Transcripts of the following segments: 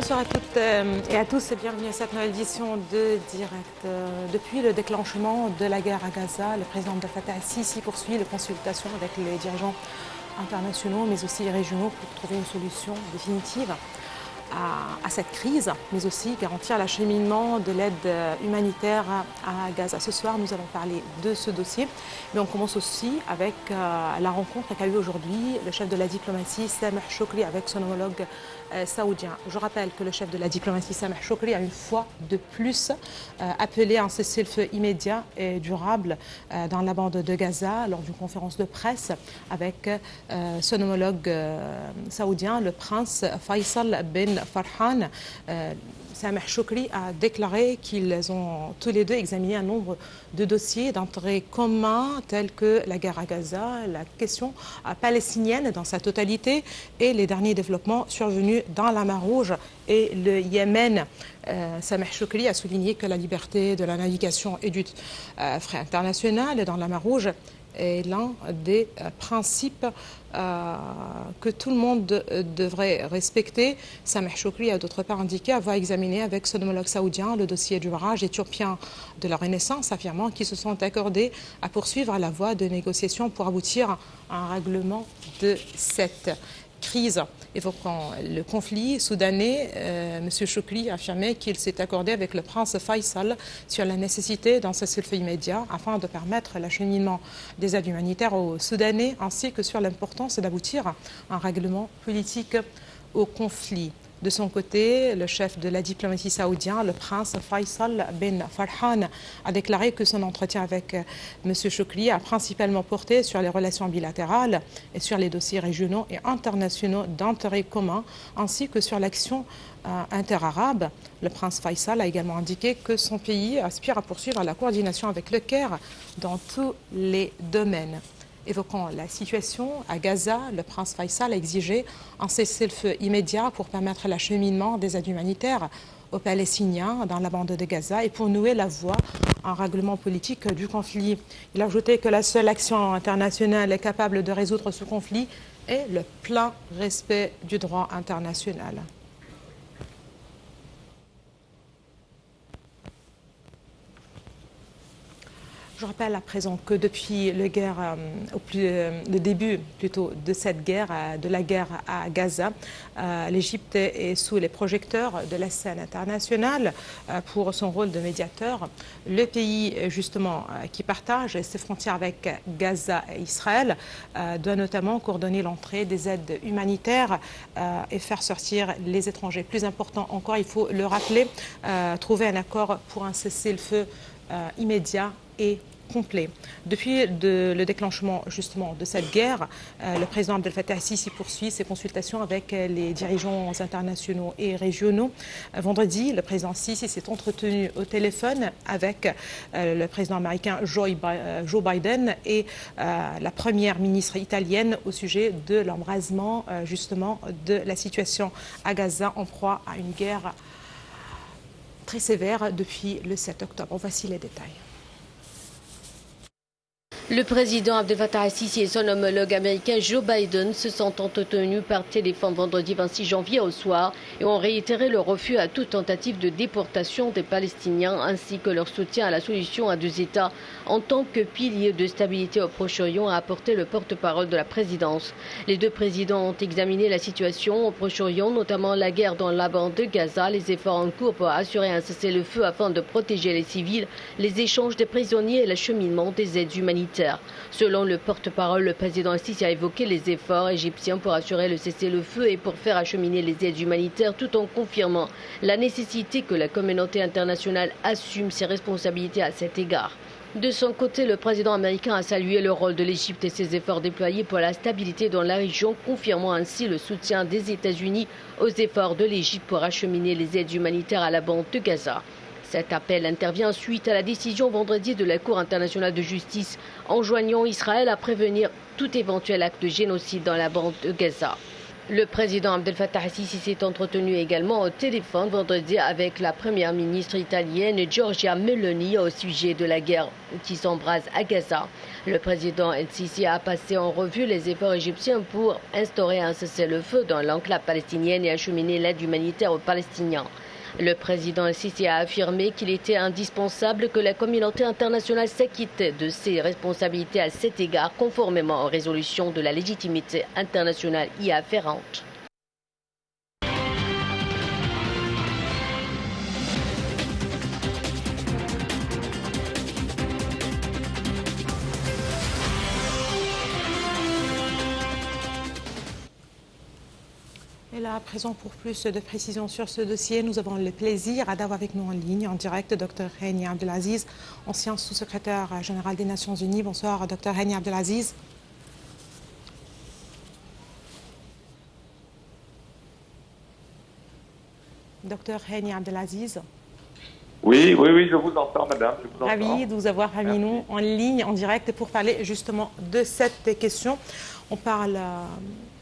Bonsoir à toutes et à tous et bienvenue à cette nouvelle édition de Direct. Depuis le déclenchement de la guerre à Gaza, le président Abdel Fattah el-Sisi poursuit les consultations avec les dirigeants internationaux mais aussi régionaux pour trouver une solution définitive à cette crise, mais aussi garantir l'acheminement de l'aide humanitaire à Gaza. Ce soir, nous allons parler de ce dossier, mais on commence aussi avec la rencontre qu'a eu aujourd'hui le chef de la diplomatie Sameh Shoukry avec son homologue saoudien. Je rappelle que le chef de la diplomatie Sameh Shoukry a une fois de plus appelé à un cessez-le-feu immédiat et durable dans la bande de Gaza lors d'une conférence de presse avec son homologue saoudien, le prince Faisal bin Farhan. Sameh Shoukry a déclaré qu'ils ont tous les deux examiné un nombre de dossiers d'intérêt commun tels que la guerre à Gaza, la question palestinienne dans sa totalité et les derniers développements survenus dans la mer Rouge et le Yémen. Sameh Shoukry a souligné que la liberté de la navigation et du fret international dans la mer Rouge est l'un des principes que tout le monde devrait respecter. Sameh Shoukry a d'autre part indiqué avoir examiné avec son homologue saoudien le dossier du barrage éthiopien de la Renaissance, affirmant qu'ils se sont accordés à poursuivre la voie de négociation pour aboutir à un règlement de cette crise. Évoquant le conflit soudanais, M. Shoukry a affirmé qu'il s'est accordé avec le prince Faisal sur la nécessité d'un cessez-le-feu immédiat afin de permettre l'acheminement des aides humanitaires aux Soudanais ainsi que sur l'importance d'aboutir à un règlement politique au conflit. De son côté, le chef de la diplomatie saoudien, le prince Faisal bin Farhan, a déclaré que son entretien avec M. Shoukry a principalement porté sur les relations bilatérales et sur les dossiers régionaux et internationaux d'intérêt commun, ainsi que sur l'action interarabe. Le prince Faisal a également indiqué que son pays aspire à poursuivre la coordination avec le Caire dans tous les domaines. Évoquant la situation à Gaza, le prince Faisal a exigé un cessez-le-feu immédiat pour permettre l'acheminement des aides humanitaires aux Palestiniens dans la bande de Gaza et pour nouer la voie à un règlement politique du conflit. Il a ajouté que la seule action internationale capable de résoudre ce conflit est le plein respect du droit international. Je rappelle à présent que depuis le début de cette guerre, de la guerre à Gaza, l'Égypte est sous les projecteurs de la scène internationale pour son rôle de médiateur. Le pays, justement, qui partage ses frontières avec Gaza et Israël, doit notamment coordonner l'entrée des aides humanitaires et faire sortir les étrangers. Plus important encore, il faut le rappeler, trouver un accord pour un cessez-le-feu immédiat et complet. Depuis le déclenchement justement de cette guerre, le président Abdel Fattah el-Sisi poursuit ses consultations avec les dirigeants internationaux et régionaux. Vendredi, le président Sisi s'est entretenu au téléphone avec le président américain Joe Biden et la première ministre italienne au sujet de l'embrasement justement de la situation à Gaza en proie à une guerre très sévère depuis le 7 octobre. Voici les détails. Le président Abdel Fattah el-Sisi et son homologue américain Joe Biden se sont entretenus par téléphone vendredi 26 janvier au soir et ont réitéré leur refus à toute tentative de déportation des Palestiniens ainsi que leur soutien à la solution à deux États en tant que pilier de stabilité au Proche-Orient, a apporté le porte-parole de la présidence. Les deux présidents ont examiné la situation au Proche-Orient, notamment la guerre dans la bande de Gaza, les efforts en cours pour assurer un cessez-le-feu afin de protéger les civils, les échanges des prisonniers et l'acheminement des aides humanitaires. Selon le porte-parole, le président el-Sisi a évoqué les efforts égyptiens pour assurer le cessez-le-feu et pour faire acheminer les aides humanitaires tout en confirmant la nécessité que la communauté internationale assume ses responsabilités à cet égard. De son côté, le président américain a salué le rôle de l'Égypte et ses efforts déployés pour la stabilité dans la région, confirmant ainsi le soutien des États-Unis aux efforts de l'Égypte pour acheminer les aides humanitaires à la bande de Gaza. Cet appel intervient suite à la décision vendredi de la Cour internationale de justice enjoignant Israël à prévenir tout éventuel acte de génocide dans la bande de Gaza. Le président Abdel Fattah al-Sisi s'est entretenu également au téléphone vendredi avec la première ministre italienne Giorgia Meloni au sujet de la guerre qui s'embrase à Gaza. Le président el-Sisi a passé en revue les efforts égyptiens pour instaurer un cessez-le-feu dans l'enclave palestinienne et acheminer l'aide humanitaire aux Palestiniens. Le président el-Sisi a affirmé qu'il était indispensable que la communauté internationale s'acquitte de ses responsabilités à cet égard, conformément aux résolutions de la légitimité internationale y afférente. Et là, à présent, pour plus de précisions sur ce dossier, nous avons le plaisir d'avoir avec nous en ligne, en direct, Dr Hani Abdelaziz, ancien sous-secrétaire général des Nations Unies. Bonsoir, Dr Hani Abdelaziz. Dr Hani Abdelaziz. Oui, je vous entends, madame. Je vous entends. Ravi de vous avoir parmi nous en ligne, en direct, pour parler justement de cette question. On parle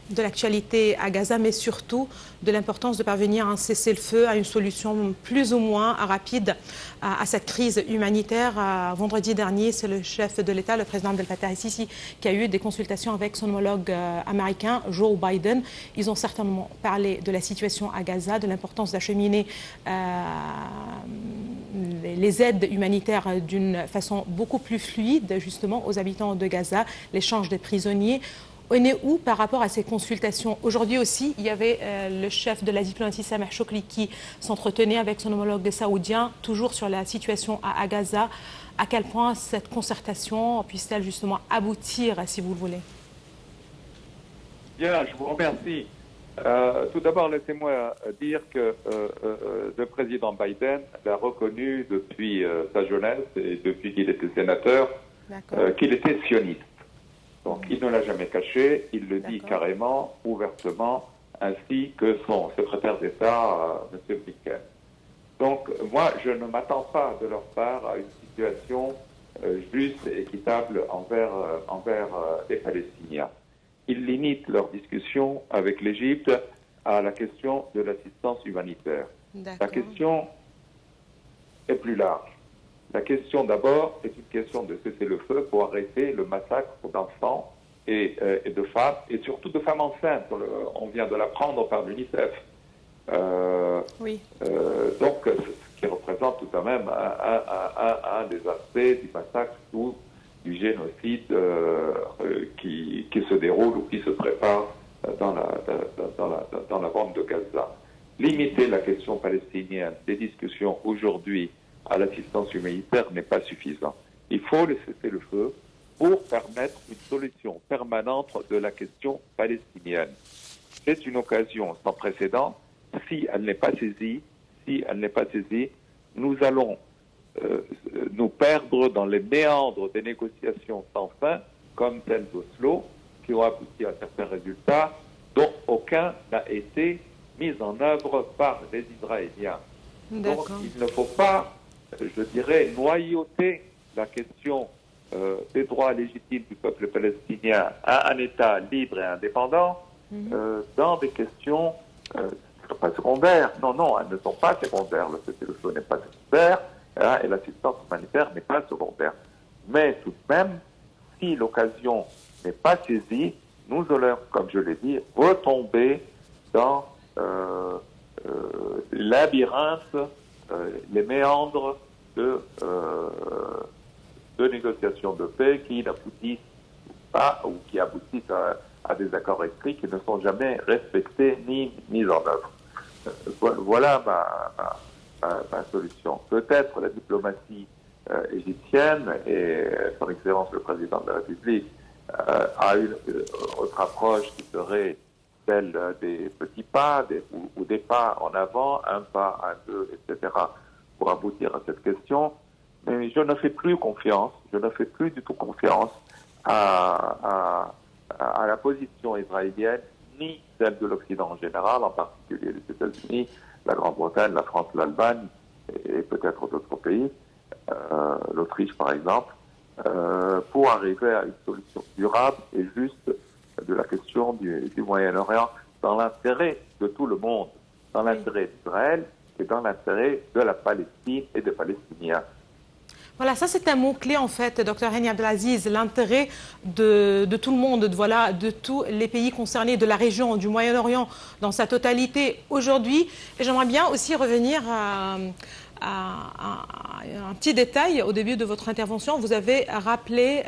de l'actualité à Gaza, mais surtout de l'importance de parvenir à un cessez-le-feu, à une solution plus ou moins rapide à cette crise humanitaire. Vendredi dernier, c'est le chef de l'État, le président Abdel Fattah al-Sisi, qui a eu des consultations avec son homologue américain, Joe Biden. Ils ont certainement parlé de la situation à Gaza, de l'importance d'acheminer les aides humanitaires d'une façon beaucoup plus fluide, justement, aux habitants de Gaza, l'échange des prisonniers. On est où par rapport à ces consultations? Aujourd'hui aussi, il y avait le chef de la diplomatie, Sameh Shoukry, qui s'entretenait avec son homologue saoudien, toujours sur la situation à Gaza. À quel point cette concertation puisse-t-elle justement aboutir, si vous le voulez? Bien, je vous remercie. Tout d'abord, laissez-moi dire que le président Biden l'a reconnu depuis sa jeunesse et depuis qu'il était sénateur, qu'il était sioniste. Donc, il ne l'a jamais caché, il le dit carrément, ouvertement, ainsi que son secrétaire d'État, M. Blinken. Donc, moi, je ne m'attends pas de leur part à une situation juste et équitable envers les Palestiniens. Ils limitent leur discussion avec l'Égypte à la question de l'assistance humanitaire. La question est plus large. La question d'abord est une question de cessez-le-feu pour arrêter le massacre d'enfants et de femmes, et surtout de femmes enceintes. On vient de l'apprendre par l'UNICEF. Donc, ce qui représente tout de même un des aspects du massacre ou du génocide qui se déroule ou qui se prépare dans la bande de Gaza. Limiter la question palestinienne des discussions aujourd'hui à l'assistance humanitaire n'est pas suffisant. Il faut le cessez-le-feu pour permettre une solution permanente de la question palestinienne. C'est une occasion sans précédent. Si elle n'est pas saisie, nous allons nous perdre dans les méandres des négociations sans fin, comme celles d'Oslo, qui ont abouti à certains résultats dont aucun n'a été mis en œuvre par les Israéliens. Donc il ne faut pas, je dirais, noyauter la question des droits légitimes du peuple palestinien à un État libre et indépendant dans des questions pas secondaires. Non, elles ne sont pas secondaires. Le cessez-le-feu n'est pas secondaire et l'assistance humanitaire n'est pas secondaire. Mais tout de même, si l'occasion n'est pas saisie, nous allons, comme je l'ai dit, retomber dans les labyrinthes, les méandres de négociations de paix qui n'aboutissent pas ou qui aboutissent à des accords écrits qui ne sont jamais respectés ni mis en œuvre. Voilà ma solution. Peut-être la diplomatie égyptienne et son Excellence le Président de la République a une autre approche qui serait celle des petits pas ou des pas en avant, un pas, un, deux, etc. pour aboutir à cette question. Mais je ne fais plus du tout confiance à la position israélienne, ni celle de l'Occident en général, en particulier les États-Unis, la Grande-Bretagne, la France, l'Allemagne et peut-être d'autres pays, l'Autriche par exemple, pour arriver à une solution durable et juste de la question du Moyen-Orient dans l'intérêt de tout le monde, dans l'intérêt d'Israël et dans l'intérêt de la Palestine et des Palestiniens. Voilà, ça c'est un mot-clé en fait, Dr Hani Abdelaziz, l'intérêt de tout le monde, voilà, de tous les pays concernés, de la région, du Moyen-Orient dans sa totalité aujourd'hui. Et j'aimerais bien aussi revenir à un petit détail au début de votre intervention. Vous avez rappelé,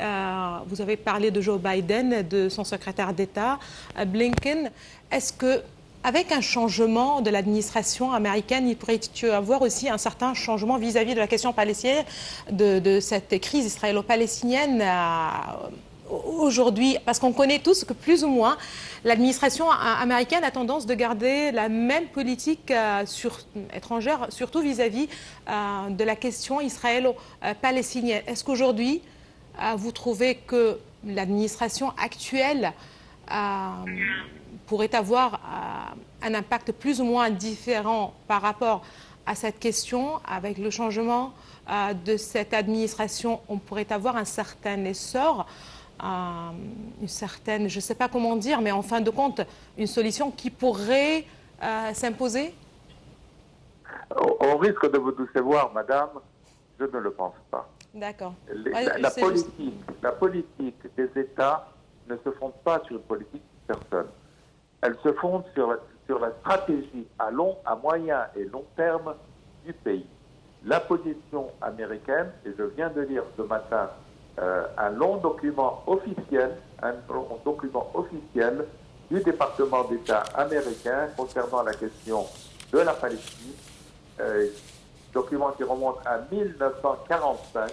vous avez parlé de Joe Biden, de son secrétaire d'État, Blinken. Est-ce que avec un changement de l'administration américaine, il pourrait y avoir aussi un certain changement vis-à-vis de la question palestinienne, de cette crise israélo-palestinienne aujourd'hui? Parce qu'on connaît tous que plus ou moins l'administration américaine a tendance de garder la même politique étrangère, surtout vis-à-vis de la question israélo-palestinienne. Est-ce qu'aujourd'hui, vous trouvez que l'administration actuelle pourrait avoir un impact plus ou moins différent par rapport à cette question? Avec le changement de cette administration, on pourrait avoir un certain essor, une certaine, je ne sais pas comment dire, mais en fin de compte, une solution qui pourrait s'imposer? Au risque de vous décevoir, madame, je ne le pense pas. D'accord. La politique des États ne se fonde pas sur une politique de personne. Elle se fonde sur la stratégie à moyen et long terme du pays. La position américaine, et je viens de lire ce matin un long document officiel du département d'État américain concernant la question de la Palestine, document qui remonte à 1945,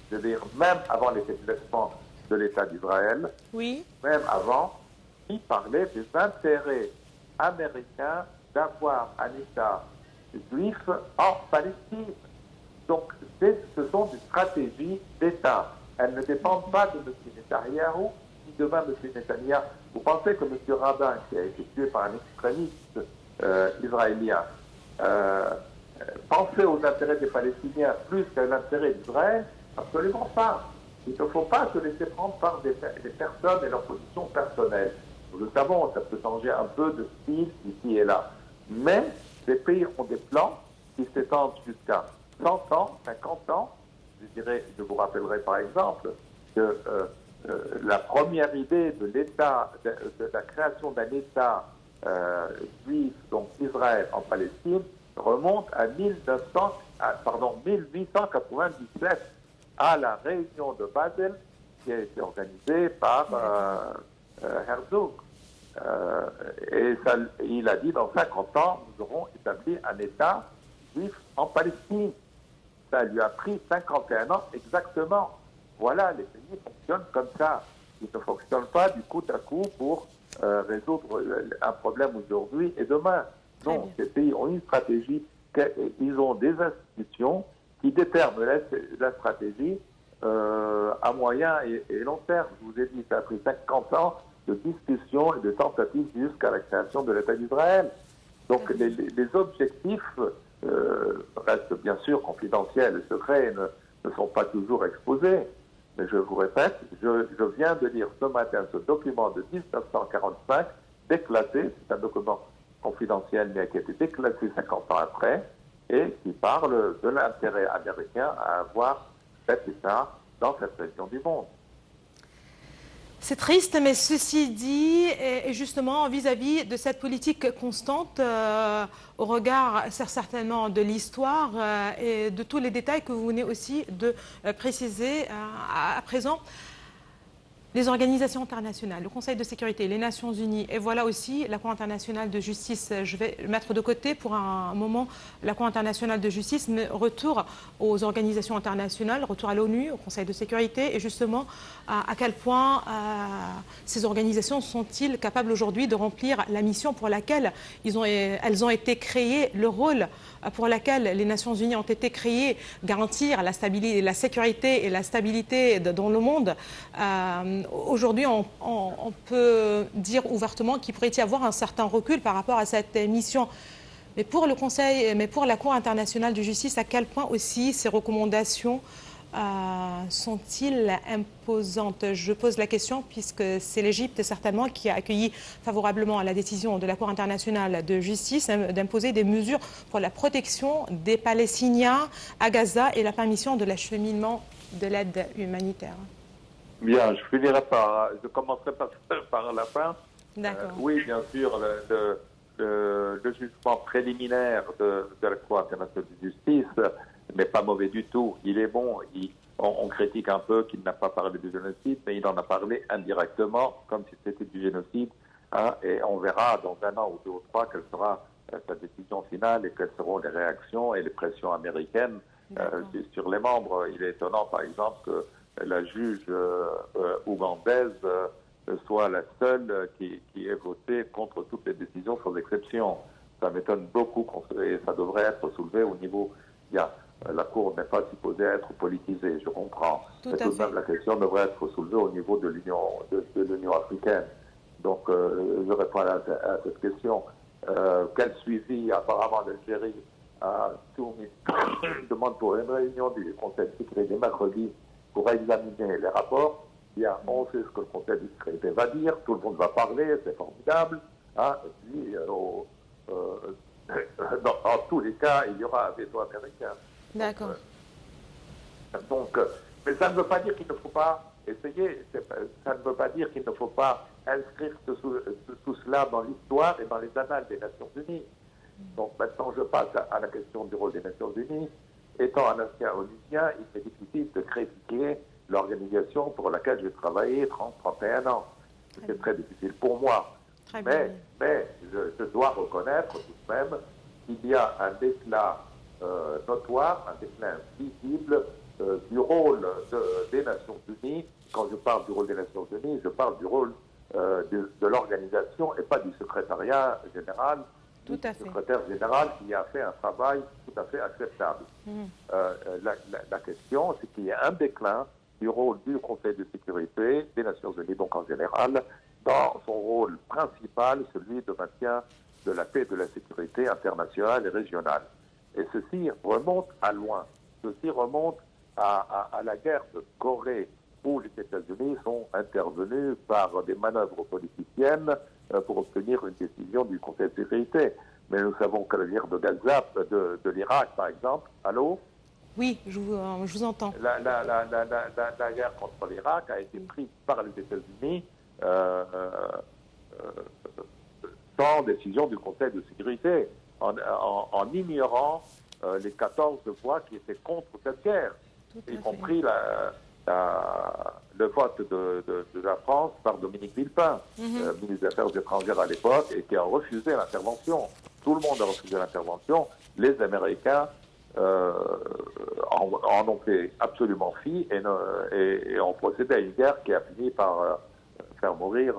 c'est-à-dire même avant l'établissement de l'État d'Israël, oui, même avant, il parlait des intérêts américains d'avoir un État juif en Palestine. Donc, ce sont des stratégies d'État. Elles ne dépendent pas de M. Netanyahou, ni de même M. Netanyahou. Vous pensez que M. Rabin, qui a été tué par un extrémiste israélien, pensait aux intérêts des Palestiniens plus qu'à l'intérêt d'Israël? Absolument pas. Il ne faut pas se laisser prendre par des personnes et leurs positions personnelles. Nous le savons, ça peut changer un peu de style ici et là. Mais les pays ont des plans qui s'étendent jusqu'à 100 ans, 50 ans. Je vous rappellerai par exemple que la première idée de l'État, de la création d'un État juif, donc Israël en Palestine, remonte à 1897, à la réunion de Basel, qui a été organisée par Herzog. Et il a dit, dans 50 ans, nous aurons établi un État juif en Palestine. Ça lui a pris 51 ans exactement. Voilà, les pays fonctionnent comme ça. Ils ne fonctionnent pas du coup à coup pour résoudre un problème aujourd'hui et demain. Non, ces pays ont une stratégie, ils ont des institutions qui déterminent la stratégie à moyen et long terme. Je vous ai dit, ça a pris 50 ans de discussions et de tentatives jusqu'à la création de l'État d'Israël. Donc les objectifs restent bien sûr confidentiels et secrets et ne sont pas toujours exposés. Mais je vous répète, je viens de lire ce matin ce document de 1945 déclassé, c'est un document confidentiel mais qui a été déclassé 50 ans après, et qui parle de l'intérêt américain à avoir cet État dans cette région du monde. C'est triste, mais ceci dit, et justement vis-à-vis de cette politique constante, au regard certainement de l'histoire et de tous les détails que vous venez aussi de préciser à présent, les organisations internationales, le Conseil de sécurité, les Nations Unies, et voilà aussi la Cour internationale de justice. Je vais mettre de côté pour un moment la Cour internationale de justice, mais retour aux organisations internationales, retour à l'ONU, au Conseil de sécurité, et justement à quel point ces organisations sont-ils capables aujourd'hui de remplir la mission pour laquelle elles ont été créées, le rôle pour lequel les Nations Unies ont été créées, garantir la stabilité, la sécurité et la stabilité dans le monde. Aujourd'hui, on peut dire ouvertement qu'il pourrait y avoir un certain recul par rapport à cette mission. Mais pour le Conseil, mais pour la Cour internationale de justice, à quel point aussi ces recommandations sont-ils imposantes? Je pose la question puisque c'est l'Égypte certainement qui a accueilli favorablement la décision de la Cour internationale de justice d'imposer des mesures pour la protection des Palestiniens à Gaza et la permission de l'acheminement de l'aide humanitaire. Bien, je commencerai par la fin. Oui, bien sûr, le jugement préliminaire de la Cour internationale de justice n'est pas mauvais du tout. Il est bon. On critique un peu qu'il n'a pas parlé du génocide, mais il en a parlé indirectement, comme si c'était du génocide. Hein, et on verra dans 1 an ou 2 ou 3 quelle sera sa décision finale et quelles seront les réactions et les pressions américaines sur les membres. Il est étonnant, par exemple, que la juge ougandaise soit la seule qui ait voté contre toutes les décisions sans exception. Ça m'étonne beaucoup et ça devrait être soulevé au niveau... La Cour n'est pas supposée être politisée, je comprends. Mais tout de même, la question devrait être soulevée au niveau de l'Union africaine. Donc, je réponds à cette question. Quel suivi, apparemment, l'Algérie a soumis une demande pour une réunion du Conseil de sécurité mercredi pour examiner les rapports. Bien, on sait ce que le Conseil de sécurité va dire, tout le monde va parler, c'est formidable. Hein, et puis, en tous les cas, il y aura un veto américain. D'accord. Donc, mais ça ne veut pas dire qu'il ne faut pas essayer, ça ne veut pas dire qu'il ne faut pas inscrire tout cela dans l'histoire et dans les annales des Nations Unies. Donc maintenant, je passe à la question du rôle des Nations Unies. Étant un ancien onusien, il est difficile de critiquer l'organisation pour laquelle j'ai travaillé 30-31 ans. C'est très difficile pour moi. Mais je dois reconnaître tout de même qu'il y a un déclin notoire, un déclin visible du rôle des Nations Unies. Quand je parle du rôle des Nations Unies, je parle du rôle de l'organisation et pas du secrétariat général. Tout à fait. Le secrétaire général qui a fait un travail tout à fait acceptable. La question, c'est qu'il y a un déclin du rôle du Conseil de sécurité des Nations Unies, donc en général, dans son rôle principal, celui de maintien de la paix et de la sécurité internationale et régionale. Et ceci remonte à loin. Ceci remonte à la guerre de Corée, où les États-Unis sont intervenus par des manœuvres politiciennes pour obtenir une décision du Conseil de sécurité. Mais nous savons que la guerre de Gaza, de l'Irak, par exemple, allô? Oui, je vous entends. La guerre contre l'Irak a été prise par les États-Unis sans décision du Conseil de sécurité, en ignorant les 14 voix qui étaient contre cette guerre, y compris le vote de la France par Dominique Villepin, ministre des Affaires étrangères à l'époque, et qui a refusé l'intervention. Tout le monde a refusé l'intervention. Les Américains en ont fait absolument fi et ont procédé à une guerre qui a fini par faire mourir,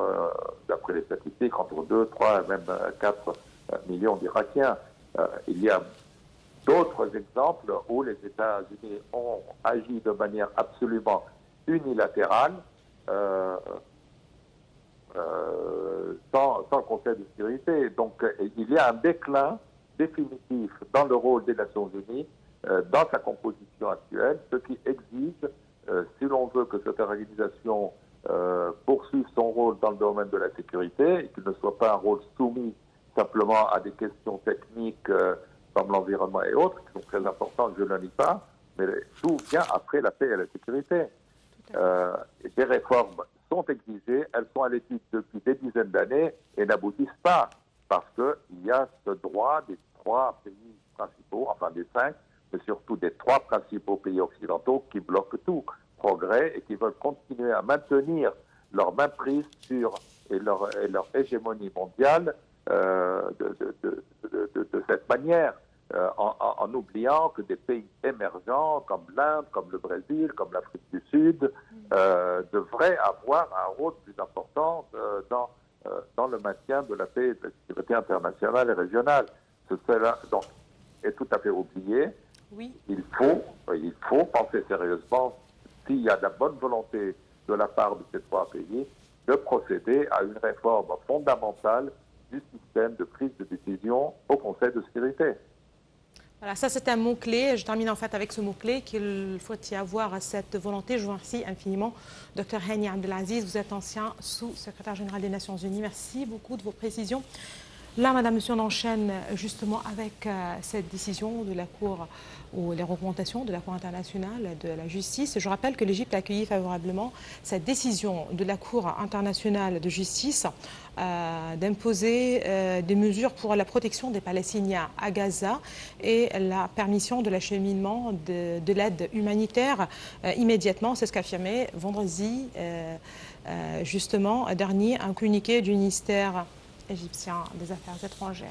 d'après les statistiques, entre 2, 3 et même 4 millions d'Irakiens. Il y a d'autres exemples où les États-Unis ont agi de manière absolument unilatérale, sans Conseil de sécurité. Donc il y a un déclin définitif dans le rôle des Nations Unies, dans sa composition actuelle, ce qui exige, si l'on veut que cette organisation poursuive son rôle dans le domaine de la sécurité, et qu'il ne soit pas un rôle soumis simplement à des questions techniques comme l'environnement et autres, qui sont très importantes, je ne le nie pas, mais tout vient après la paix et la sécurité. Des réformes sont exigées, elles sont à l'étude depuis des dizaines d'années et n'aboutissent pas, parce qu'il y a ce droit des 3 pays principaux, enfin des 5, mais surtout des 3 principaux pays occidentaux qui bloquent tout progrès et qui veulent continuer à maintenir leur mainprise sur et leur hégémonie mondiale de cette manière, en oubliant que des pays émergents comme l'Inde, comme le Brésil, comme l'Afrique du Sud devraient avoir un rôle plus important dans le maintien de la paix et de la sécurité internationale et régionale. Cela donc est tout à fait oublié. Oui. Il faut penser sérieusement, s'il y a de la bonne volonté de la part de ces 3 pays, de procéder à une réforme fondamentale du système de prise de décision au Conseil de sécurité. Voilà, ça c'est un mot-clé. Je termine en fait avec ce mot-clé qu'il faut y avoir cette volonté. Je vous remercie infiniment. Dr Hani Abdelaziz, vous êtes ancien sous-secrétaire général des Nations Unies. Merci beaucoup de vos précisions. Là, Madame, Monsieur, on enchaîne justement avec cette décision de la Cour ou les recommandations de la Cour internationale de la justice. Je rappelle que l'Égypte a accueilli favorablement cette décision de la Cour internationale de justice d'imposer des mesures pour la protection des Palestiniens à Gaza et la permission de l'acheminement de l'aide humanitaire immédiatement. C'est ce qu'affirmait vendredi justement dernier un communiqué du ministère égyptien des Affaires étrangères.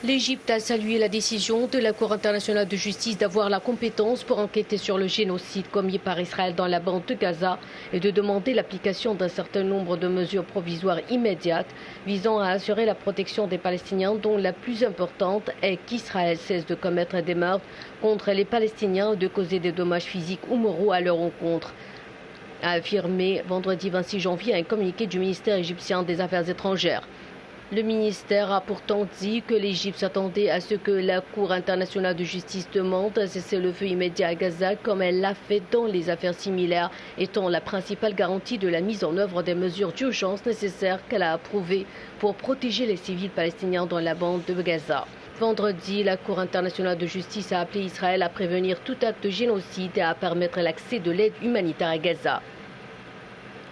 L'Égypte a salué la décision de la Cour internationale de justice d'avoir la compétence pour enquêter sur le génocide commis par Israël dans la bande de Gaza et de demander l'application d'un certain nombre de mesures provisoires immédiates visant à assurer la protection des Palestiniens, dont la plus importante est qu'Israël cesse de commettre des meurtres contre les Palestiniens et de causer des dommages physiques ou moraux à leur encontre, a affirmé vendredi 26 janvier un communiqué du ministère égyptien des Affaires étrangères. Le ministère a pourtant dit que l'Égypte s'attendait à ce que la Cour internationale de justice demande un cessez-le-feu immédiat à Gaza, comme elle l'a fait dans les affaires similaires, étant la principale garantie de la mise en œuvre des mesures d'urgence nécessaires qu'elle a approuvées pour protéger les civils palestiniens dans la bande de Gaza. Vendredi, la Cour internationale de justice a appelé Israël à prévenir tout acte de génocide et à permettre l'accès de l'aide humanitaire à Gaza.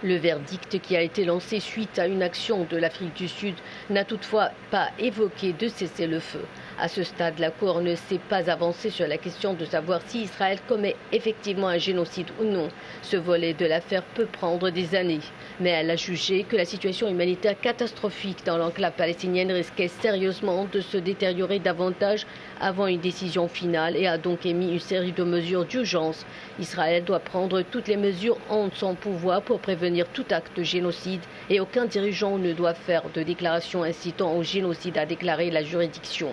Le verdict qui a été lancé suite à une action de l'Afrique du Sud n'a toutefois pas évoqué de cessez-le-feu. À ce stade, la Cour ne s'est pas avancée sur la question de savoir si Israël commet effectivement un génocide ou non. Ce volet de l'affaire peut prendre des années. Mais elle a jugé que la situation humanitaire catastrophique dans l'enclave palestinienne risquait sérieusement de se détériorer davantage avant une décision finale et a donc émis une série de mesures d'urgence. Israël doit prendre toutes les mesures en son pouvoir pour prévenir tout acte de génocide et aucun dirigeant ne doit faire de déclaration incitant au génocide, a déclaré la juridiction.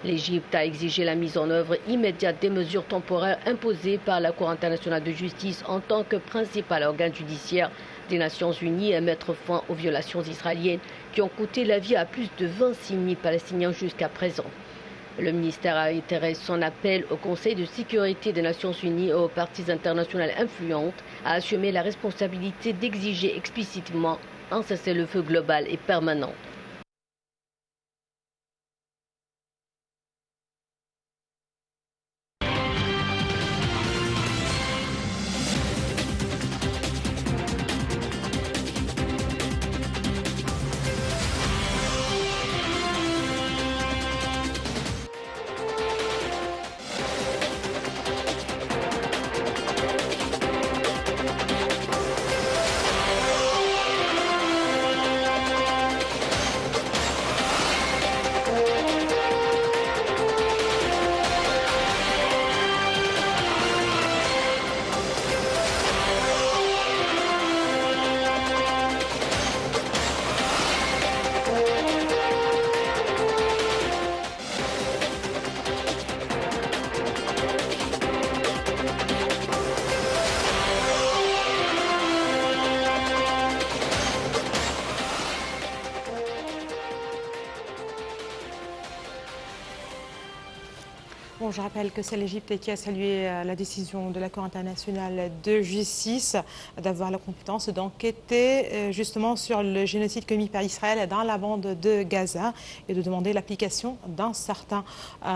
L'Égypte a exigé la mise en œuvre immédiate des mesures temporaires imposées par la Cour internationale de justice en tant que principal organe judiciaire des Nations Unies et mettre fin aux violations israéliennes qui ont coûté la vie à plus de 26 000 Palestiniens jusqu'à présent. Le ministère a réitéré son appel au Conseil de sécurité des Nations Unies et aux parties internationales influentes à assumer la responsabilité d'exiger explicitement un cessez-le-feu global et permanent. Bon, je rappelle que c'est l'Égypte qui a salué la décision de la Cour internationale de justice d'avoir la compétence d'enquêter justement sur le génocide commis par Israël dans la bande de Gaza et de demander l'application d'un certain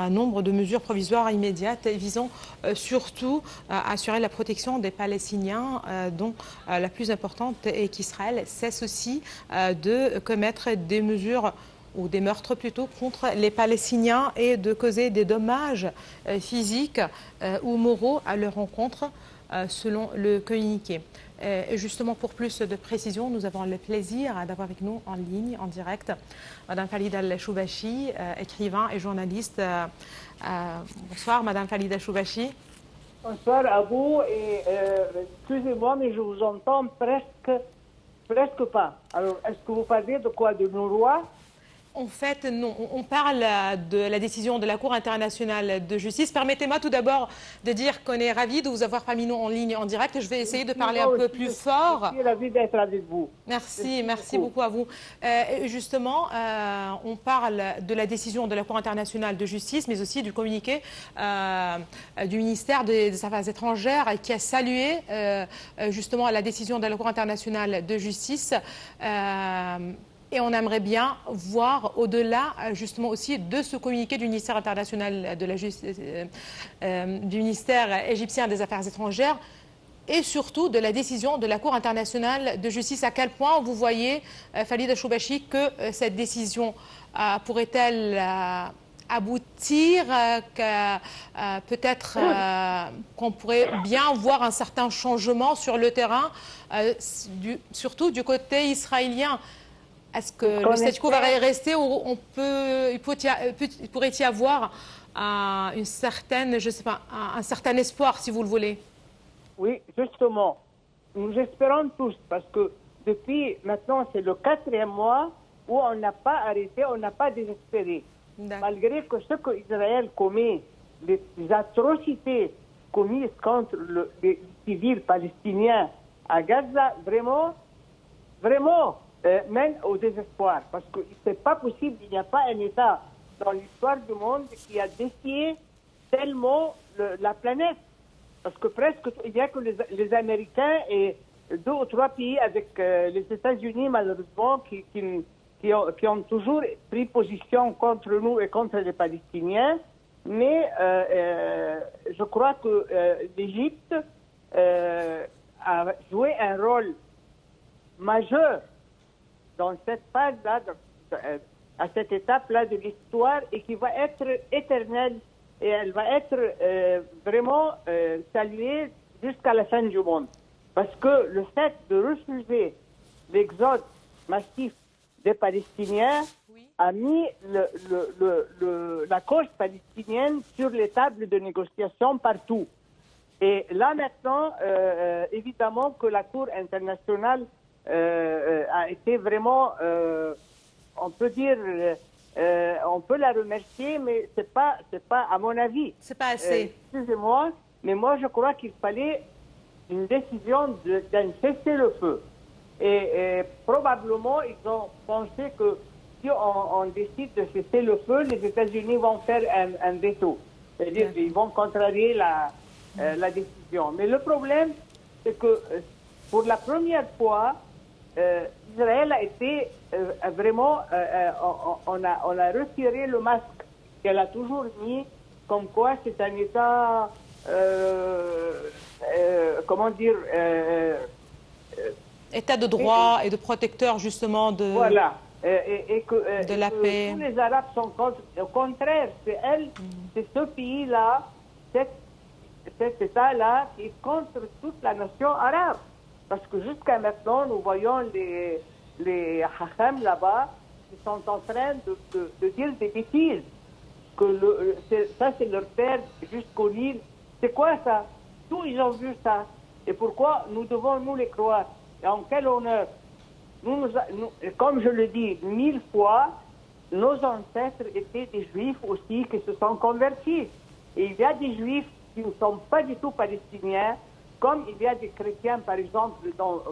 nombre de mesures provisoires immédiates visant surtout à assurer la protection des Palestiniens, dont la plus importante est qu'Israël cesse aussi de commettre des mesures ou des meurtres plutôt contre les Palestiniens et de causer des dommages physiques ou moraux à leur encontre selon le communiqué. Et justement, pour plus de précision, nous avons le plaisir d'avoir avec nous en ligne, en direct, Madame Falida Choubachi, écrivain et journaliste. Bonsoir Madame Falida Choubachi. Bonsoir à vous et excusez-moi mais je vous entends presque pas. Alors est-ce que vous parlez de quoi, de nos lois? En fait, non. On parle de la décision de la Cour internationale de justice. Permettez-moi tout d'abord de dire qu'on est ravis de vous avoir parmi nous en ligne, en direct. Je vais essayer de parler un peu plus fort. Je suis ravi d'être avec vous. Merci beaucoup à vous. Justement, on parle de la décision de la Cour internationale de justice, mais aussi du communiqué du ministère des Affaires étrangères qui a salué justement la décision de la Cour internationale de justice. Et on aimerait bien voir au-delà justement aussi de ce communiqué du ministère international de la justice, du ministère égyptien des Affaires étrangères, et surtout de la décision de la Cour internationale de justice. À quel point vous voyez, Falida Choubachi, que cette décision pourrait-elle aboutir, peut-être qu'on pourrait bien voir un certain changement sur le terrain, surtout du côté israélien? Est-ce que le statu quo va rester ou il pourrait y avoir une certaine, je sais pas, un certain espoir, si vous le voulez? Oui, justement. Nous espérons tous, parce que depuis maintenant, c'est le 4e mois où on n'a pas arrêté, on n'a pas désespéré. Malgré que ce qu'Israël commet, les atrocités commises contre les civils palestiniens à Gaza, vraiment mène au désespoir. Parce que ce n'est pas possible, il n'y a pas un État dans l'histoire du monde qui a défié tellement la planète. Parce que presque, il n'y a que les Américains et 2 ou 3 pays avec les États-Unis, malheureusement, qui ont toujours pris position contre nous et contre les Palestiniens. Mais je crois que l'Égypte a joué un rôle majeur dans cette phase-là, à cette étape-là de l'histoire, et qui va être éternelle, et elle va être vraiment saluée jusqu'à la fin du monde. Parce que le fait de refuser l'exode massif des Palestiniens a mis la cause palestinienne sur les tables de négociation partout. Et là maintenant, évidemment que la Cour internationale a été vraiment, on peut dire, on peut la remercier, mais c'est pas à mon avis. C'est pas assez. Excusez-moi, mais moi je crois qu'il fallait une décision d'un cessez-le-feu. Et probablement ils ont pensé que si on décide de cesser le feu, les États-Unis vont faire un veto, c'est-à-dire qu'ils vont contrarier la décision. Mais le problème, c'est que pour la première fois, Israël a été vraiment, on a retiré le masque qu'elle a toujours mis, comme quoi c'est un État, comment dire... État de droit et de protecteur justement de, voilà. De la paix. Tous les Arabes sont contre. Au contraire, c'est ce pays-là, cet État-là qui est contre toute la nation arabe. Parce que jusqu'à maintenant, nous voyons les Hacham là-bas qui sont en train de dire des bêtises. Que ça, c'est leur terre jusqu'au Nil. C'est quoi ça? Tous ils ont vu ça. Et pourquoi nous devons nous les croire? Et en quel honneur? Nous, comme je le dis 1000 fois, nos ancêtres étaient des Juifs aussi qui se sont convertis. Et il y a des Juifs qui ne sont pas du tout palestiniens, comme il y a des chrétiens, par exemple, dans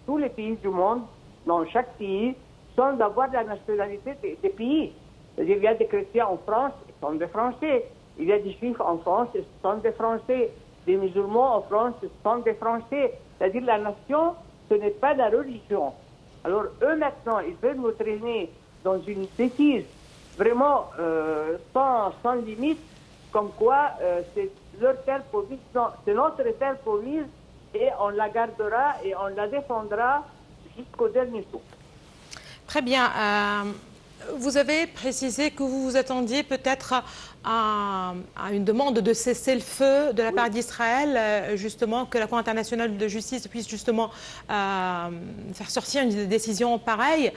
tous les pays du monde, dans chaque pays, sans avoir la nationalité des pays. C'est-à-dire, il y a des chrétiens en France, ils sont des Français. Il y a des Juifs en France, ils sont des Français. Des musulmans en France, ils sont des Français. C'est-à-dire, la nation, ce n'est pas la religion. Alors, eux, maintenant, ils veulent nous traîner dans une bêtise vraiment sans limite, comme quoi c'est leur terre promise. Non, c'est notre terre promise et on la gardera et on la défendra jusqu'au dernier souffle. Très bien. Vous avez précisé que vous vous attendiez peut-être à une demande de cessez-le-feu de la part d'Israël, justement, que la Cour internationale de justice puisse justement faire sortir une décision pareille.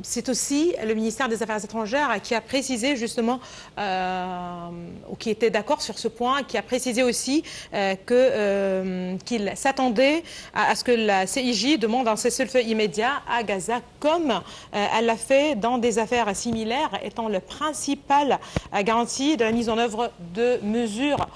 C'est aussi le ministère des Affaires étrangères qui a précisé justement, ou qui était d'accord sur ce point, qui a précisé aussi qu'il s'attendait à ce que la CIJ demande un cessez-le-feu immédiat à Gaza, comme elle l'a fait dans des affaires similaires, étant le principal garantie de la mise en œuvre de mesures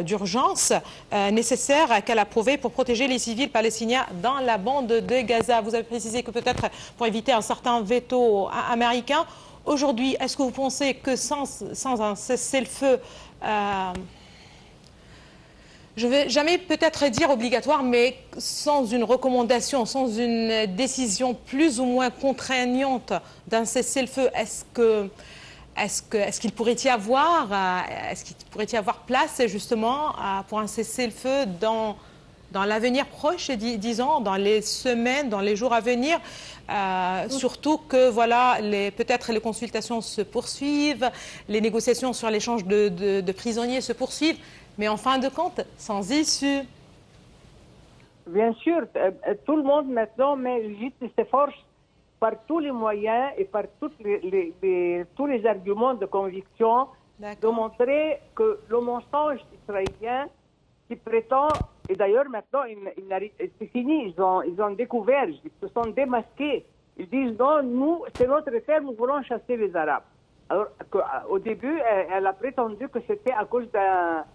d'urgence nécessaires qu'elle a approuvées pour protéger les civils palestiniens dans la bande de Gaza. Vous avez précisé que peut-être pour éviter un certain veto américain. Aujourd'hui, est-ce que vous pensez que sans un cessez-le-feu, je ne vais jamais peut-être dire obligatoire, mais sans une recommandation, sans une décision plus ou moins contraignante d'un cessez-le-feu, est-ce qu'il pourrait y avoir, place justement pour un cessez-le-feu dans l'avenir proche, disons, dans les semaines, dans les jours à venir, surtout que voilà, peut-être les consultations se poursuivent, les négociations sur l'échange de prisonniers se poursuivent, mais en fin de compte, sans issue. Bien sûr, tout le monde maintenant met ses forces par tous les moyens et par tous les arguments de conviction de montrer que le mensonge israélien qui prétend, et d'ailleurs maintenant c'est fini, ils ont découvert, ils se sont démasqués, ils disent non, nous, c'est notre terre, nous voulons chasser les Arabes. Alors au début, elle a prétendu que c'était à cause d'un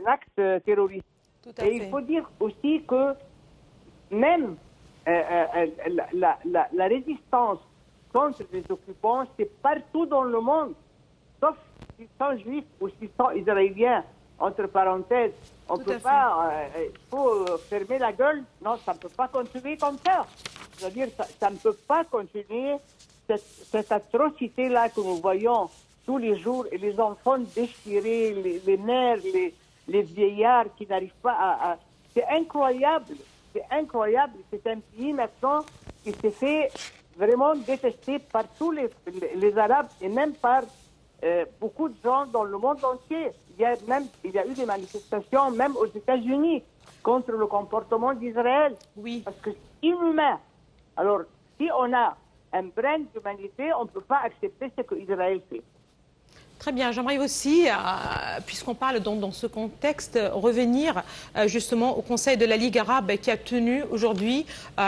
acte terroriste. Et il faut dire aussi que même la résistance contre les occupants, c'est partout dans le monde, sauf s'ils sont juifs ou s'ils sont israéliens, entre parenthèses. On ne peut pas, il faut fermer la gueule. Non, ça ne peut pas continuer comme ça. C'est-à-dire, ça ne peut pas continuer cette atrocité-là que nous voyons tous les jours, et les enfants déchirés, les mères, les vieillards qui n'arrivent pas à... C'est incroyable, c'est incroyable. C'est un pays maintenant qui s'est fait vraiment détester par tous les Arabes et même par beaucoup de gens dans le monde entier. Il y a eu des manifestations même aux États-Unis contre le comportement d'Israël. Oui. Parce que c'est inhumain. Alors, si on a un brin d'humanité, on ne peut pas accepter ce qu'Israël fait. Très bien, j'aimerais aussi, puisqu'on parle dans ce contexte, revenir justement au Conseil de la Ligue arabe qui a tenu aujourd'hui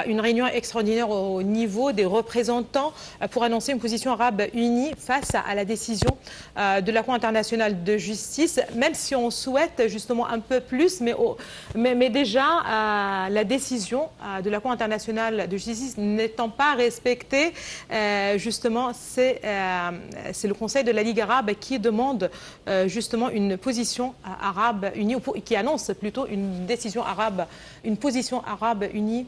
une réunion extraordinaire au niveau des représentants pour annoncer une position arabe unie face à la décision de la Cour internationale de justice, même si on souhaite justement un peu plus, mais déjà la décision de la Cour internationale de justice n'étant pas respectée, justement c'est le Conseil de la Ligue arabe qui demande justement une position arabe unie, ou qui annonce plutôt une position arabe unie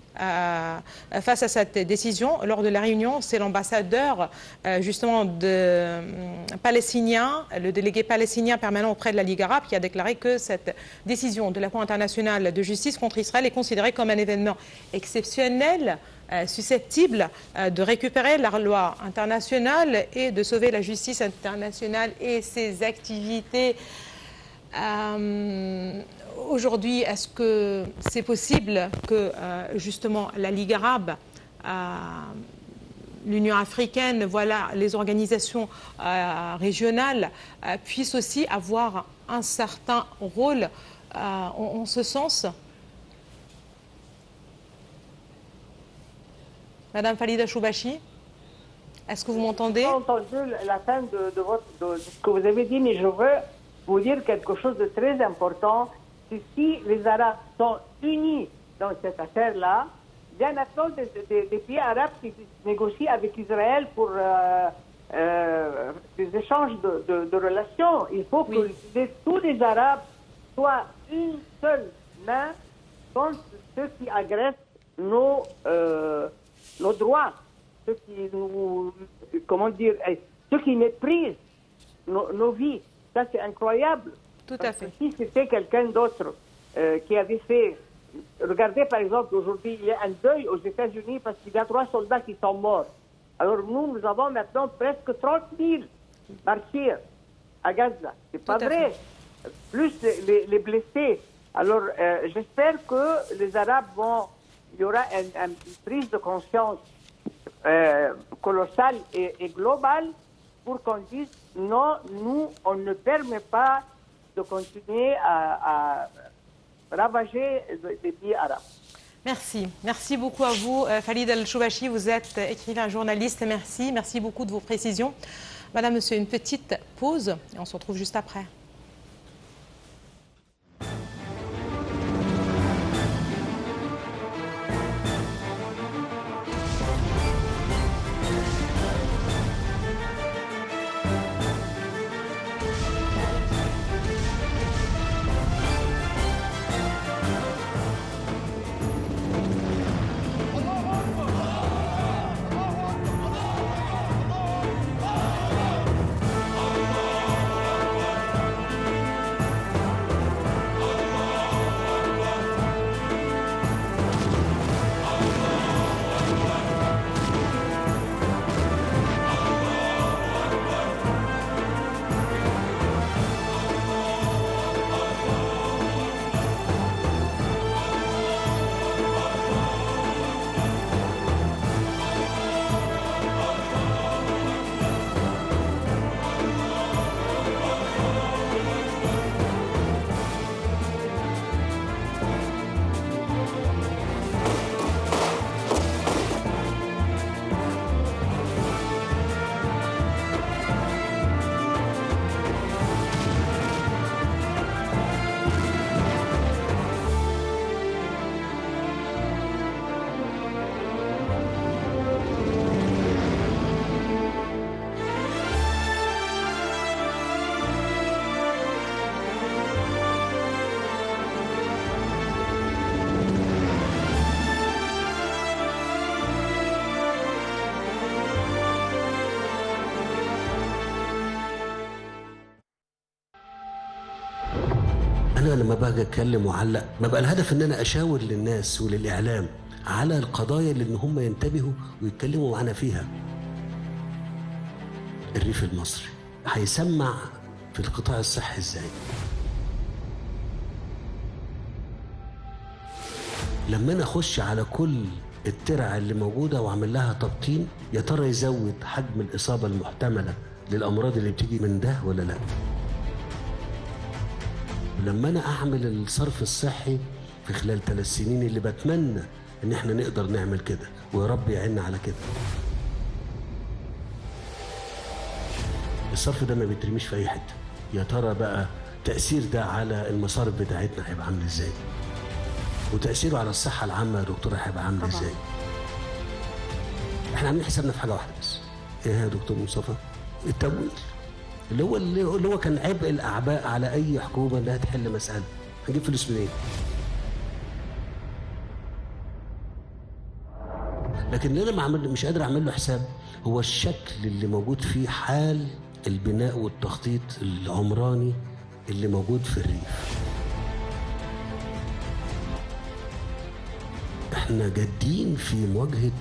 face à cette décision. Lors de la réunion, c'est l'ambassadeur justement palestinien, le délégué palestinien permanent auprès de la Ligue arabe, qui a déclaré que cette décision de la Cour internationale de justice contre Israël est considérée comme un événement exceptionnel, susceptible de récupérer la loi internationale et de sauver la justice internationale et ses activités. Aujourd'hui, est-ce que c'est possible que justement la Ligue arabe, l'Union africaine, voilà, les organisations régionales puissent aussi avoir un certain rôle en ce sens? Madame Falida Choubachi, est-ce que vous m'entendez? Je n'ai pas entendu la fin de ce que vous avez dit, mais je veux vous dire quelque chose de très important. C'est si les Arabes sont unis dans cette affaire-là, il y a maintenant des pays arabes qui négocient avec Israël pour des échanges de relations. Il faut que tous les Arabes soient une seule main contre ceux qui agressent nos droits, ceux qui nous, ceux qui méprisent nos vies. Ça, c'est incroyable. Tout à fait. Si c'était quelqu'un d'autre qui avait fait... Regardez, par exemple, aujourd'hui, il y a un deuil aux États-Unis parce qu'il y a 3 soldats qui sont morts. Alors nous avons maintenant presque 30 000 martyrs à Gaza. C'est pas vrai. Plus les blessés. Alors, j'espère que les Arabes il y aura une prise de conscience colossale et globale pour qu'on dise non, nous, on ne permet pas de continuer à ravager les pays arabes. Merci beaucoup à vous. Khalid El-Choubachi, vous êtes écrivain, journaliste. Merci beaucoup de vos précisions. Madame, monsieur, une petite pause et on se retrouve juste après. أنا لما باجي أتكلم وأعلق ببقى الهدف إن أنا أشاور للناس وللإعلام على القضايا اللي إن هم ينتبهوا ويتكلموا معانا فيها. الريف المصري هيسمع في القطاع الصحي إزاي؟ لما أنا أخش على كل الترع اللي موجودة وأعمل لها تبطين، يا ترى يزود حجم الإصابة المحتملة للأمراض اللي بتيجي من ده ولا لأ؟ لما أنا أعمل الصرف الصحي في خلال 3 سنين اللي بتمنى إن إحنا نقدر نعمل كده، ويا رب يعيننا على كده. الصرف ده ما بيترميش في أي حتة. يا ترى بقى تأثير ده على المصارف بتاعتنا هيبقى عامل إزاي؟ وتأثيره على الصحة العامة يا دكتورة هيبقى عامل إزاي؟ إحنا عاملين حسابنا في حاجة واحدة بس. إيه يا دكتور مصطفى؟ التمويل. اللي هو كان عبء الأعباء على أي حكومة إنها تحل مسألة. هنجيب فلوس منين؟ لكن اللي أنا مش قادر أعمل له حساب هو الشكل اللي موجود فيه حال البناء والتخطيط العمراني اللي موجود في الريف. احنا جادين في مواجهة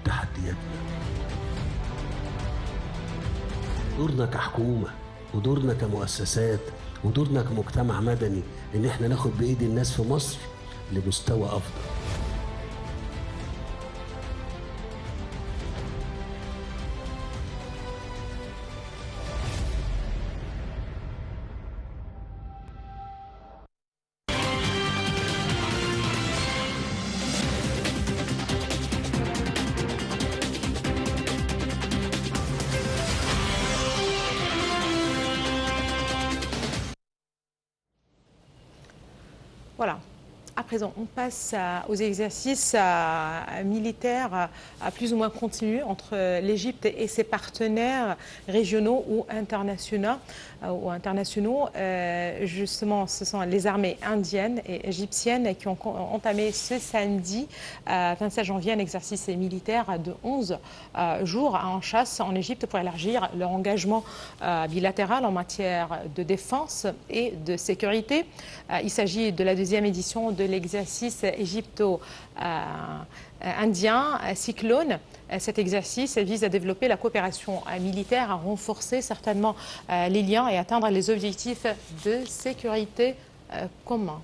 تحدياتنا. دورنا كحكومة ودورنا كمؤسسات ودورنا كمجتمع مدني ان احنا ناخد بإيد الناس في مصر لمستوى أفضل. Voilà. À présent, on passe aux exercices militaires plus ou moins continus entre l'Égypte et ses partenaires régionaux ou internationaux. Justement, ce sont les armées indiennes et égyptiennes qui ont entamé ce samedi, 27 janvier, un exercice militaire de 11 jours en chasse en Égypte pour élargir leur engagement bilatéral en matière de défense et de sécurité. Il s'agit de la 2e édition de l'exercice égypto-indien Cyclone. Cet exercice vise à développer la coopération militaire, à renforcer certainement les liens et atteindre les objectifs de sécurité communs.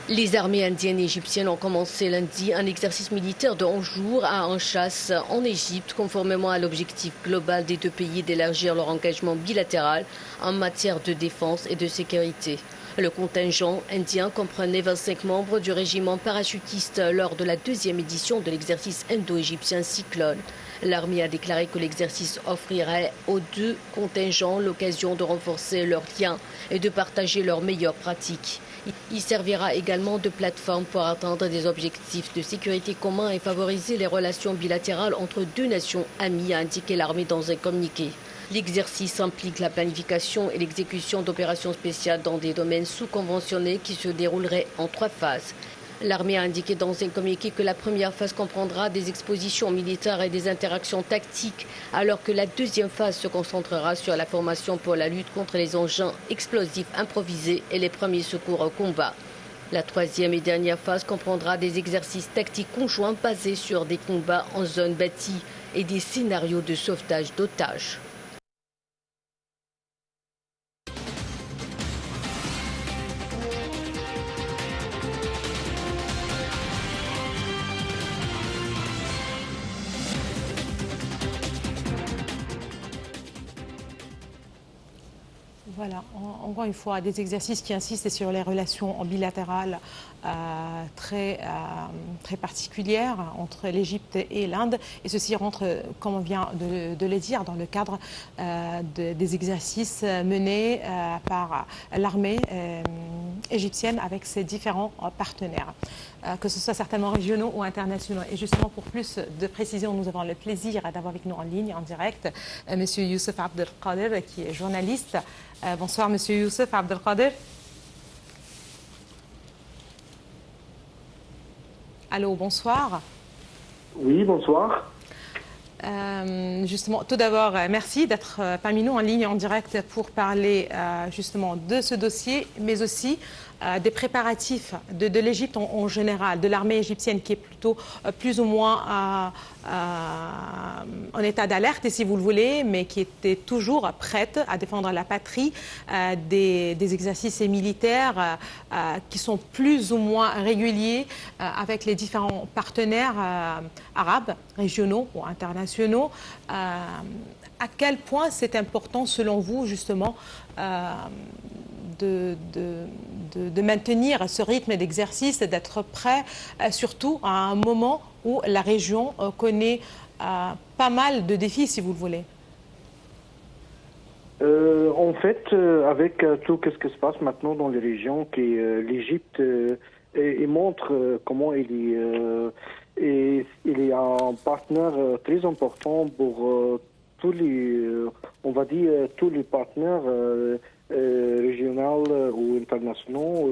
Les armées indiennes et égyptiennes ont commencé lundi un exercice militaire de 11 jours à Anchass, en Égypte, conformément à l'objectif global des 2 pays d'élargir leur engagement bilatéral en matière de défense et de sécurité. Le contingent indien comprenait 25 membres du régiment parachutiste lors de la deuxième édition de l'exercice indo-égyptien Cyclone. L'armée a déclaré que l'exercice offrirait aux deux contingents l'occasion de renforcer leurs liens et de partager leurs meilleures pratiques. Il servira également de plateforme pour atteindre des objectifs de sécurité communs et favoriser les relations bilatérales entre deux nations amies, a indiqué l'armée dans un communiqué. L'exercice implique la planification et l'exécution d'opérations spéciales dans des domaines sous-conventionnés qui se dérouleraient en 3 phases. L'armée a indiqué dans un communiqué que la première phase comprendra des expositions militaires et des interactions tactiques, alors que la deuxième phase se concentrera sur la formation pour la lutte contre les engins explosifs improvisés et les premiers secours au combat. La troisième et dernière phase comprendra des exercices tactiques conjoints basés sur des combats en zone bâtie et des scénarios de sauvetage d'otages. Voilà, encore une fois, des exercices qui insistent sur les relations bilatérales très particulières entre l'Égypte et l'Inde. Et ceci rentre, comme on vient de le dire, dans le cadre des exercices menés par l'armée égyptienne avec ses différents partenaires, que ce soit certainement régionaux ou internationaux. Et justement, pour plus de précision, nous avons le plaisir d'avoir avec nous en ligne, en direct, M. Youssef Abdelkader, qui est journaliste. Bonsoir, Monsieur Youssef Abdelkader. Allô, bonsoir. Oui, bonsoir. Justement, tout d'abord, merci d'être parmi nous en ligne, en direct, pour parler justement de ce dossier, mais aussi des préparatifs de l'Égypte en général, de l'armée égyptienne qui est plutôt plus ou moins en état d'alerte, si vous le voulez, mais qui était toujours prête à défendre la patrie, des exercices militaires qui sont plus ou moins réguliers avec les différents partenaires arabes, régionaux ou internationaux. À quel point c'est important, selon vous, justement, de maintenir ce rythme d'exercice, d'être prêt, surtout à un moment où la région connaît pas mal de défis, si vous le voulez? En fait, avec tout ce qui se passe maintenant dans les régions, l'Égypte montre comment il est un partenaire très important pour tous les, on va dire, tous les partenaires régionaux ou internationaux.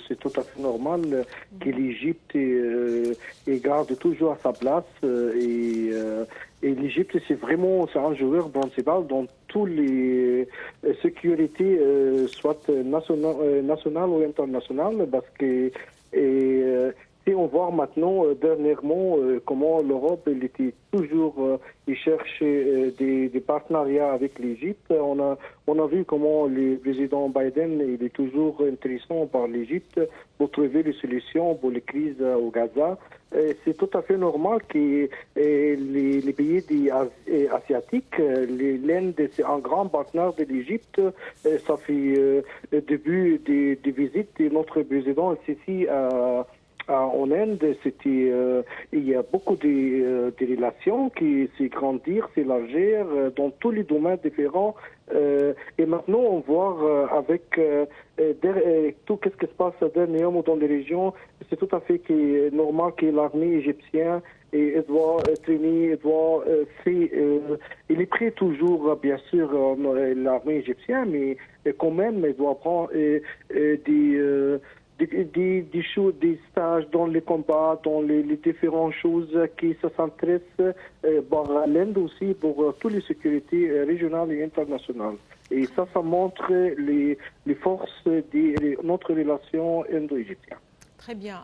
C'est tout à fait normal que l'Égypte garde toujours sa place et l'Égypte c'est un joueur principal dans toutes les sécurités, soit nationales ou internationales, parce que si on voit maintenant dernièrement comment l'Europe était toujours il cherchait des partenariats avec l'Égypte. On a vu comment le président Biden il est toujours intéressant par l'Égypte pour trouver des solutions pour les crises au Gaza. C'est tout à fait normal que les pays asiatiques, l'Inde c'est un grand partenaire de l'Égypte. Ça fait début des visites de notre président Sisi en Inde, il y a beaucoup de relations qui s'agrandir, s'élargir dans tous les domaines différents. Et maintenant, on voit avec tout ce qui se passe dernièrement dans les régions, c'est tout à fait normal que l'armée égyptienne doit traîner, il est prêt toujours, bien sûr, l'armée égyptienne, mais quand même, il doit prendre des stages dans les combats, dans les différentes choses qui s'intéressent par l'Inde aussi, pour toutes les sécurités régionales et internationales. Et ça montre les forces de notre relation indo-égyptienne. Très bien.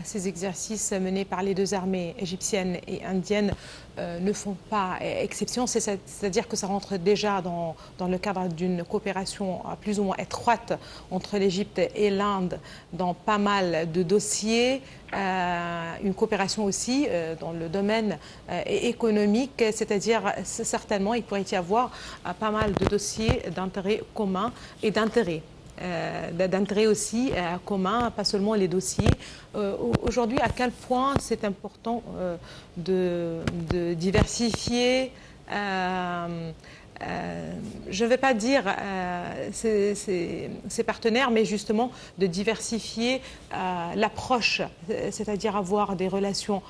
Ces exercices menés par les deux armées égyptiennes et indiennes ne font pas exception. C'est-à-dire que ça rentre déjà dans le cadre d'une coopération plus ou moins étroite entre l'Égypte et l'Inde dans pas mal de dossiers. Une coopération aussi dans le domaine économique, c'est-à-dire certainement il pourrait y avoir pas mal de dossiers d'intérêt commun et d'intérêt. d'intérêt aussi commun, pas seulement les dossiers. Aujourd'hui, à quel point c'est important de diversifier, je ne vais pas dire ses partenaires, mais justement de diversifier l'approche, c'est-à-dire avoir des relations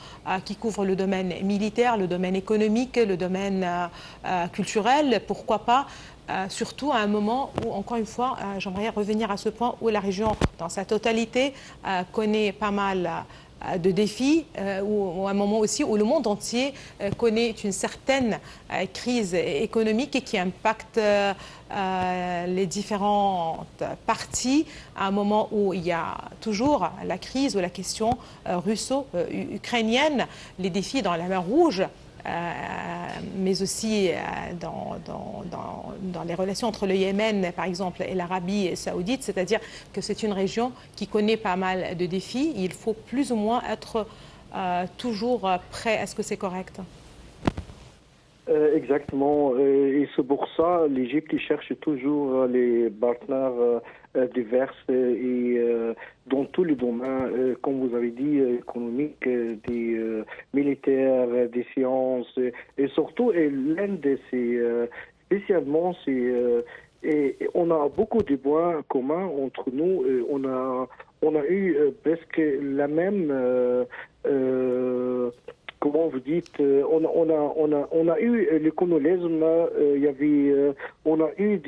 qui couvrent le domaine militaire, le domaine économique, le domaine culturel, pourquoi pas. Surtout à un moment où, encore une fois, j'aimerais revenir à ce point où la région, dans sa totalité, connaît pas mal de défis, ou un moment aussi où le monde entier connaît une certaine crise économique et qui impacte les différentes parties, à un moment où il y a toujours la crise ou la question russo-ukrainienne, les défis dans la mer Rouge, mais aussi dans les relations entre le Yémen, par exemple, et l'Arabie saoudite, c'est-à-dire que c'est une région qui connaît pas mal de défis. Il faut plus ou moins être toujours prêt. Est-ce que c'est correct? Exactement. Et c'est pour ça l'Égypte cherche toujours les partenaires divers et dans tous les domaines, comme vous avez dit, économiques, des militaires, des sciences, et surtout l'Inde, c'est spécialement, et on a beaucoup de points communs entre nous. On a eu presque la même. Comment vous dites, on a eu le colonisme, il y avait, on a eu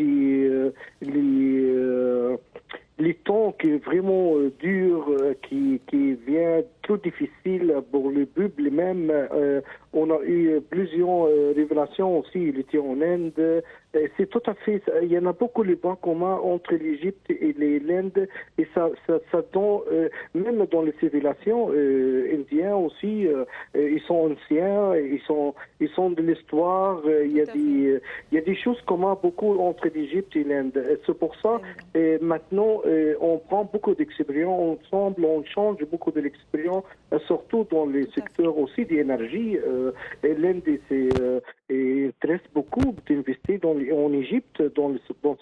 les temps qui est vraiment dur, qui vient trop difficile pour le peuple même. On a eu plusieurs révélations aussi, il était en Inde. C'est tout à fait, il y en a beaucoup de points communs entre l'Égypte et l'Inde, et ça donne, même dans les civilisations indiennes aussi, ils sont anciens, ils sont de l'histoire, il y a des choses communes beaucoup entre l'Égypte et l'Inde. C'est pour ça, maintenant, on prend beaucoup d'expérience ensemble, on change beaucoup de l'expérience, surtout dans les secteurs aussi d'énergie. L'Inde intéresse beaucoup d'investir en Égypte dans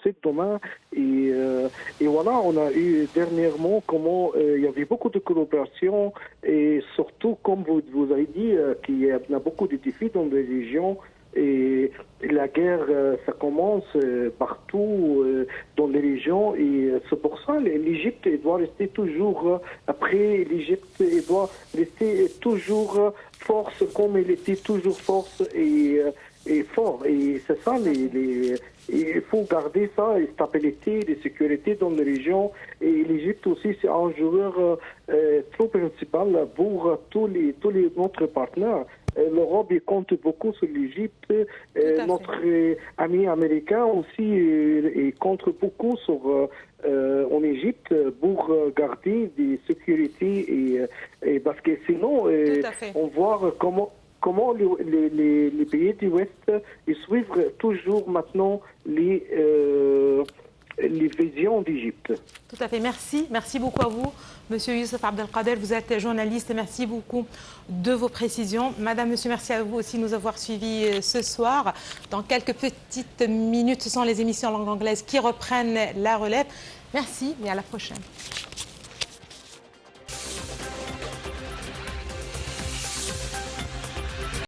ce domaine. Et voilà, on a eu dernièrement comment il y avait beaucoup de collaboration et surtout, comme vous avez dit, qu'il y a beaucoup de défis dans les régions. Et la guerre, ça commence partout dans les régions, et c'est pour ça l'Égypte doit rester toujours, après l'Égypte doit rester toujours force comme elle était toujours force et fort. Et c'est ça, il faut garder ça, et stabilité, de sécurité dans les régions. Et l'Égypte aussi, c'est un joueur trop principal pour tous les notre partenaires. L'Europe compte beaucoup sur l'Égypte. Notre ami américain aussi il compte beaucoup sur en Égypte pour garder des sécurités et parce que sinon on voit comment les pays du Ouest ils suivent toujours maintenant les visions d'Égypte. Tout à fait. Merci beaucoup à vous, Monsieur Youssef Abdelkader. Vous êtes journaliste. Merci beaucoup de vos précisions. Madame, Monsieur, merci à vous aussi de nous avoir suivis ce soir. Dans quelques petites minutes, ce sont les émissions en langue anglaise qui reprennent la relève. Merci et à la prochaine.